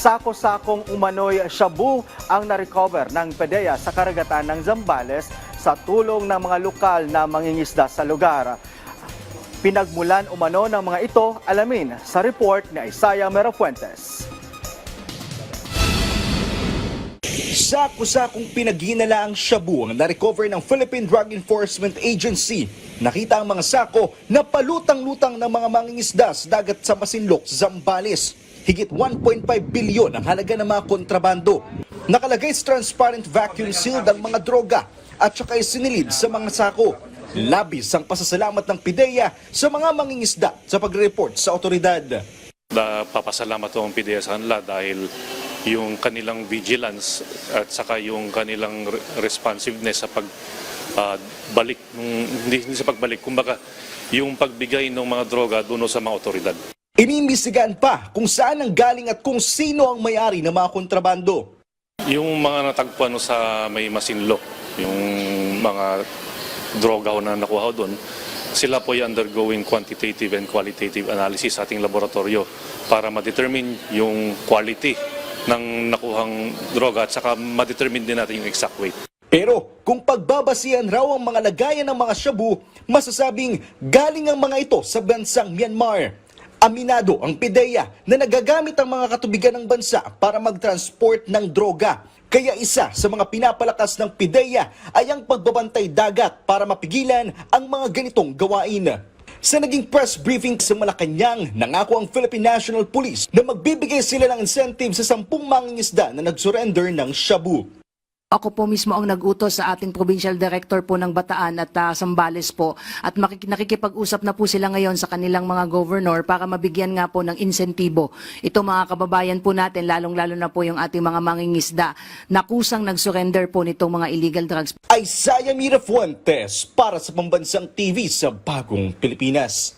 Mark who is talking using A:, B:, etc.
A: Sako-sakong umano'y shabu ang na-recover ng PDEA sa karagatan ng Zambales sa tulong ng mga lokal na mangingisda sa lugar. Pinagmulan umano ng mga ito, alamin sa report ni Isaiah Merafuentes.
B: Sako-sakong pinaghinala ang shabu ang na-recover ng Philippine Drug Enforcement Agency. Nakita ang mga sako na palutang-lutang ng mga mangingisda sa dagat sa Masinloc, Zambales. Higit 1.5 bilyon ang halaga ng mga kontrabando. Nakalagay sa transparent vacuum sealed ang mga droga at saka isinilid sa mga sako. Labis ang pasasalamat ng PDEA sa mga mangingisda sa pagre-report sa otoridad.
C: Papasalamat ko ang PDEA sa kanila dahil yung kanilang vigilance at saka yung kanilang responsiveness sa pagbalik, hindi sa pagbalik, kumbaga yung pagbigay ng mga droga doon sa mga otoridad.
B: Inimbestigahan pa kung saan ang galing at kung sino ang may-ari ng mga kontrabando.
C: Yung mga natagpuan sa may Masinloc, yung mga droga na nakuha doon, sila po ay undergoing quantitative and qualitative analysis sa ating laboratorio para ma-determine yung quality ng nakuhang droga at saka ma-determine din natin yung exact weight.
B: Pero kung pagbabasihan raw ang mga lagayan ng mga shabu, masasabing galing ang mga ito sa bansang Myanmar. Aminado ang PDEA na nagagamit ang mga katubigan ng bansa para mag-transport ng droga. Kaya isa sa mga pinapalakas ng PDEA ay ang pagbabantay dagat para mapigilan ang mga ganitong gawain. Sa naging press briefing sa Malacanang, nangako ang Philippine National Police na magbibigay sila ng incentive sa 10 mangingisda na nag-surrender ng shabu.
D: Ako po mismo ang nag-utos sa ating provincial director po ng Bataan at Zambales po at nakikipag-usap na po sila ngayon sa kanilang mga governor para mabigyan nga po ng insentibo. Ito mga kababayan po natin, lalong-lalo na po yung ating mga mangingisda na kusang nag-surrender po nitong mga illegal drugs.
B: Isaiah Merafuentes para sa Pambansang TV sa Bagong Pilipinas.